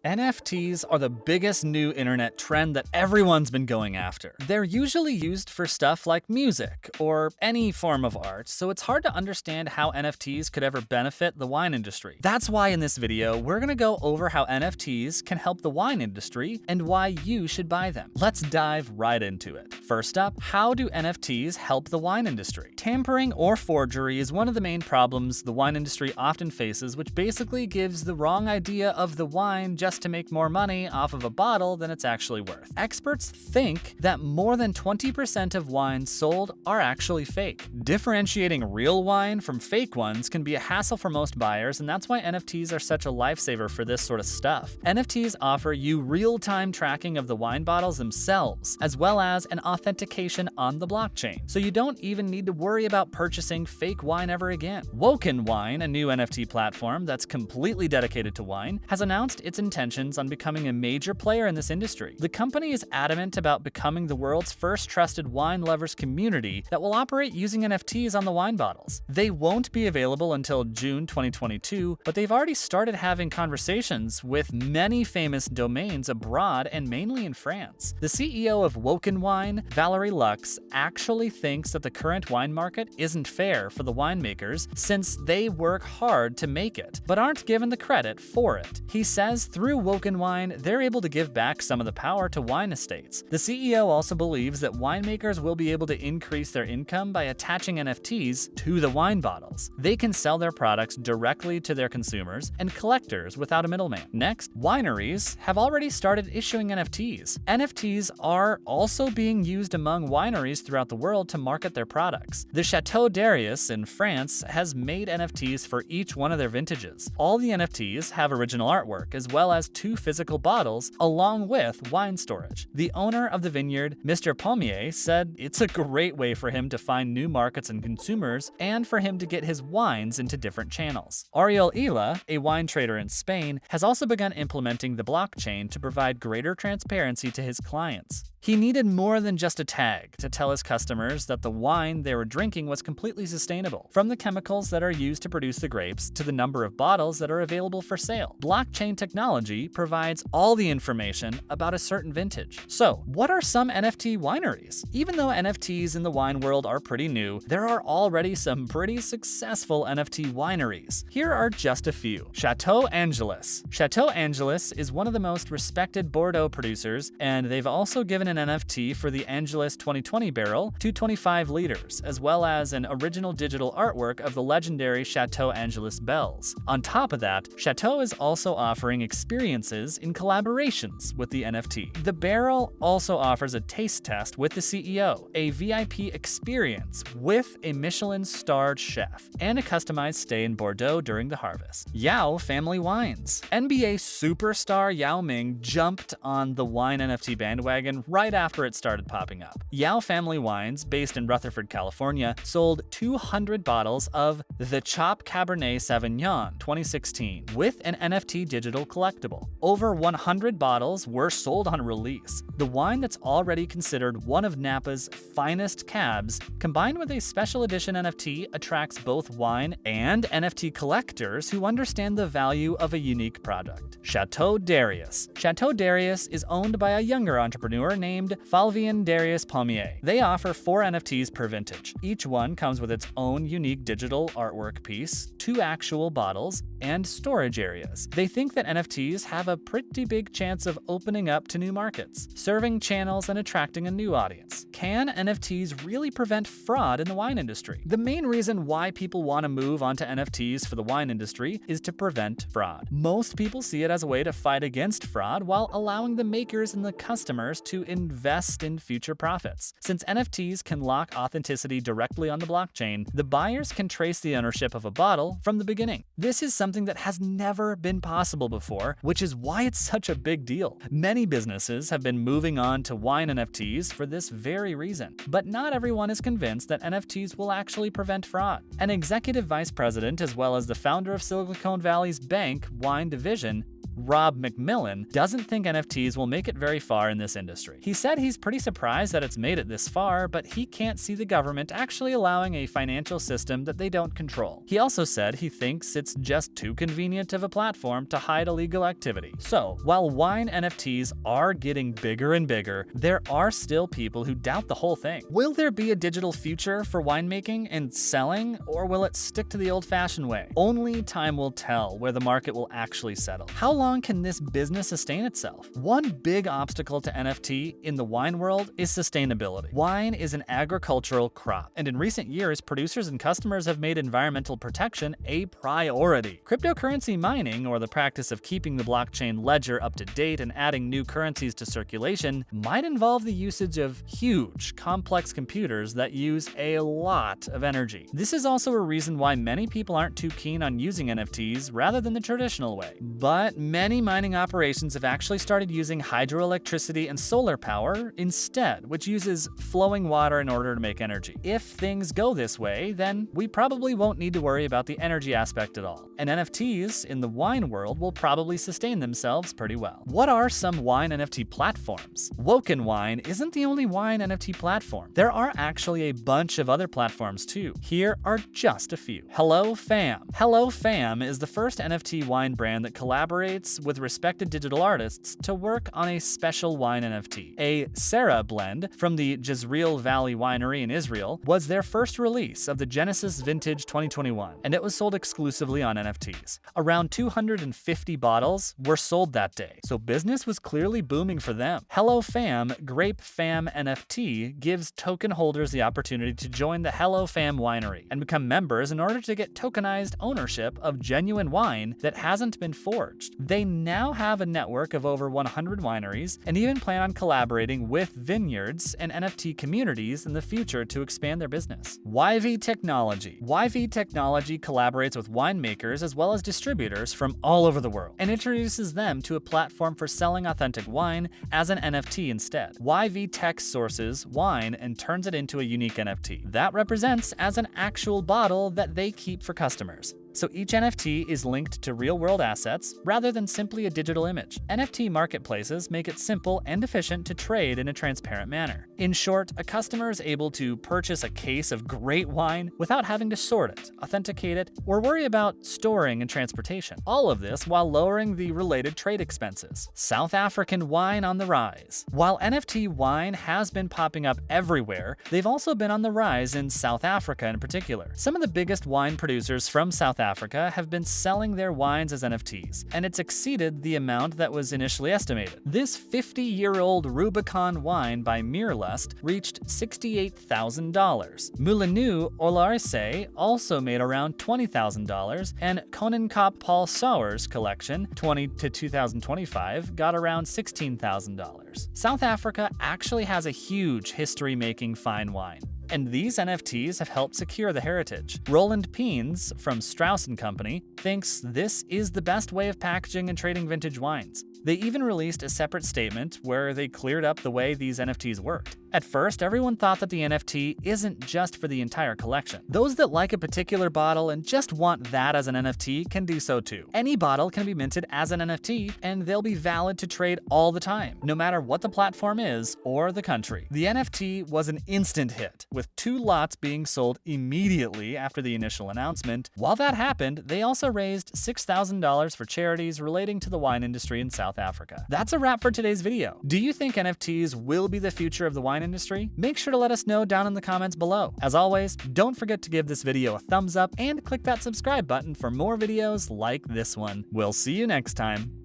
NFTs are the biggest new internet trend that everyone's been going after. They're usually used for stuff like music or any form of art, so it's hard to understand how NFTs could ever benefit the wine industry. That's why in this video, we're gonna go over how NFTs can help the wine industry and why you should buy them. Let's dive right into it. First up, how do NFTs help the wine industry? Tampering or forgery is one of the main problems the wine industry often faces, which basically gives the wrong idea of the wine just to make more money off of a bottle than it's actually worth. Experts think that more than 20% of wines sold are actually fake. Differentiating real wine from fake ones can be a hassle for most buyers, and that's why NFTs are such a lifesaver for this sort of stuff. NFTs offer you real-time tracking of the wine bottles themselves, as well as an authentication on the blockchain, so you don't even need to worry about purchasing fake wine ever again. Woken Wine, a new NFT platform that's completely dedicated to wine, has announced its intentions on becoming a major player in this industry. The company is adamant about becoming the world's first trusted wine lovers community that will operate using NFTs on the wine bottles. They won't be available until June 2022, but they've already started having conversations with many famous domains abroad and mainly in France. The CEO of Woken Wine, Valerie Lux, actually thinks that the current wine market isn't fair for the winemakers since they work hard to make it, but aren't given the credit for it. He says through Woken Wine, they're able to give back some of the power to wine estates. The CEO also believes that winemakers will be able to increase their income by attaching NFTs to the wine bottles. They can sell their products directly to their consumers and collectors without a middleman. Next, wineries have already started issuing NFTs. NFTs are also being used among wineries throughout the world to market their products. The Chateau Darius in France has made NFTs for each one of their vintages. All the NFTs have original artwork, as well as 2 physical bottles along with wine storage. The owner of the vineyard, Mr. Pommier, said it's a great way for him to find new markets and consumers and for him to get his wines into different channels. Ariel Ila, a wine trader in Spain, has also begun implementing the blockchain to provide greater transparency to his clients. He needed more than just a tag to tell his customers that the wine they were drinking was completely sustainable, from the chemicals that are used to produce the grapes to the number of bottles that are available for sale. Blockchain technology provides all the information about a certain vintage. So, what are some NFT wineries? Even though NFTs in the wine world are pretty new, there are already some pretty successful NFT wineries. Here are just a few. Chateau Angelus. Chateau Angelus is one of the most respected Bordeaux producers, and they've also given an NFT for the Angelus 2020 barrel, 225 liters, as well as an original digital artwork of the legendary Chateau Angelus bells. On top of that, Chateau is also offering experiences in collaborations with the NFT. The barrel also offers a taste test with the CEO, a VIP experience with a Michelin-starred chef, and a customized stay in Bordeaux during the harvest. Yao Family Wines. NBA superstar Yao Ming jumped on the wine NFT bandwagon right after it started popping up. Yao Family Wines, based in Rutherford, California, sold 200 bottles of the Chop Cabernet Sauvignon 2016 with an NFT digital collectible. Over 100 bottles were sold on release. The wine that's already considered one of Napa's finest cabs, combined with a special edition NFT, attracts both wine and NFT collectors who understand the value of a unique product. Chateau Darius. Chateau Darius is owned by a younger entrepreneur named Flavien Darius Pommier. They offer 4 NFTs per vintage. Each one comes with its own unique digital artwork piece, 2 actual bottles, and storage areas. They think that NFTs have a pretty big chance of opening up to new markets, serving channels and attracting a new audience. Can NFTs really prevent fraud in the wine industry? The main reason why people want to move onto NFTs for the wine industry is to prevent fraud. Most people see it as a way to fight against fraud while allowing the makers and the customers to invest in future profits. Since NFTs can lock authenticity directly on the blockchain, the buyers can trace the ownership of a bottle from the beginning. This is something that has never been possible before, which is why it's such a big deal. Many businesses have been moving on to wine NFTs for this very reason, but not everyone is convinced that NFTs will actually prevent fraud. An executive vice president, as well as the founder of Silicon Valley's bank wine division, Rob McMillan, doesn't think NFTs will make it very far in this industry. He said he's pretty surprised that it's made it this far, but he can't see the government actually allowing a financial system that they don't control. He also said he thinks it's just too convenient of a platform to hide illegal activity. So, while wine NFTs are getting bigger and bigger, there are still people who doubt the whole thing. Will there be a digital future for winemaking and selling, or will it stick to the old-fashioned way? Only time will tell where the market will actually settle. How long can this business sustain itself? One big obstacle to NFT in the wine world is sustainability. Wine is an agricultural crop, and in recent years, producers and customers have made environmental protection a priority. Cryptocurrency mining, or the practice of keeping the blockchain ledger up to date and adding new currencies to circulation, might involve the usage of huge, complex computers that use a lot of energy. This is also a reason why many people aren't too keen on using NFTs rather than the traditional way. But many mining operations have actually started using hydroelectricity and solar power instead, which uses flowing water in order to make energy. If things go this way, then we probably won't need to worry about the energy aspect at all. And NFTs in the wine world will probably sustain themselves pretty well. What are some wine NFT platforms? Woken Wine isn't the only wine NFT platform. There are actually a bunch of other platforms too. Here are just a few. Hello Fam. Hello Fam is the first NFT wine brand that collaborates with respected digital artists to work on a special wine NFT. A Sarah blend from the Jezreel Valley Winery in Israel was their first release of the Genesis Vintage 2021, and it was sold exclusively on NFTs. Around 250 bottles were sold that day, so business was clearly booming for them. Hello Fam Grape Fam NFT gives token holders the opportunity to join the Hello Fam Winery and become members in order to get tokenized ownership of genuine wine that hasn't been forged. They now have a network of over 100 wineries and even plan on collaborating with vineyards and NFT communities in the future to expand their business. YV Technology. YV Technology collaborates with winemakers as well as distributors from all over the world and introduces them to a platform for selling authentic wine as an NFT instead. YV Tech sources wine and turns it into a unique NFT that represents as an actual bottle that they keep for customers. So each NFT is linked to real-world assets rather than simply a digital image. NFT marketplaces make it simple and efficient to trade in a transparent manner. In short, a customer is able to purchase a case of great wine without having to sort it, authenticate it, or worry about storing and transportation. All of this while lowering the related trade expenses. South African wine on the rise. While NFT wine has been popping up everywhere, they've also been on the rise in South Africa in particular. Some of the biggest wine producers from South Africa have been selling their wines as NFTs, and it's exceeded the amount that was initially estimated. This 50-year-old Rubicon wine by Mirlust reached $68,000. Moulinu Olarise also made around $20,000, and Konenkop Paul Sauer's collection, 20 to 2025, got around $16,000. South Africa actually has a huge history-making fine wine, and these NFTs have helped secure the heritage. Roland Peens from Strauss & Company thinks this is the best way of packaging and trading vintage wines. They even released a separate statement where they cleared up the way these NFTs worked. At first, everyone thought that the NFT isn't just for the entire collection. Those that like a particular bottle and just want that as an NFT can do so too. Any bottle can be minted as an NFT, and they'll be valid to trade all the time, no matter what the platform is or the country. The NFT was an instant hit, with 2 lots being sold immediately after the initial announcement. While that happened, they also raised $6,000 for charities relating to the wine industry in South Africa. That's a wrap for today's video. Do you think NFTs will be the future of the wine industry? Make sure to let us know down in the comments below. As always, don't forget to give this video a thumbs up and click that subscribe button for more videos like this one. We'll see you next time.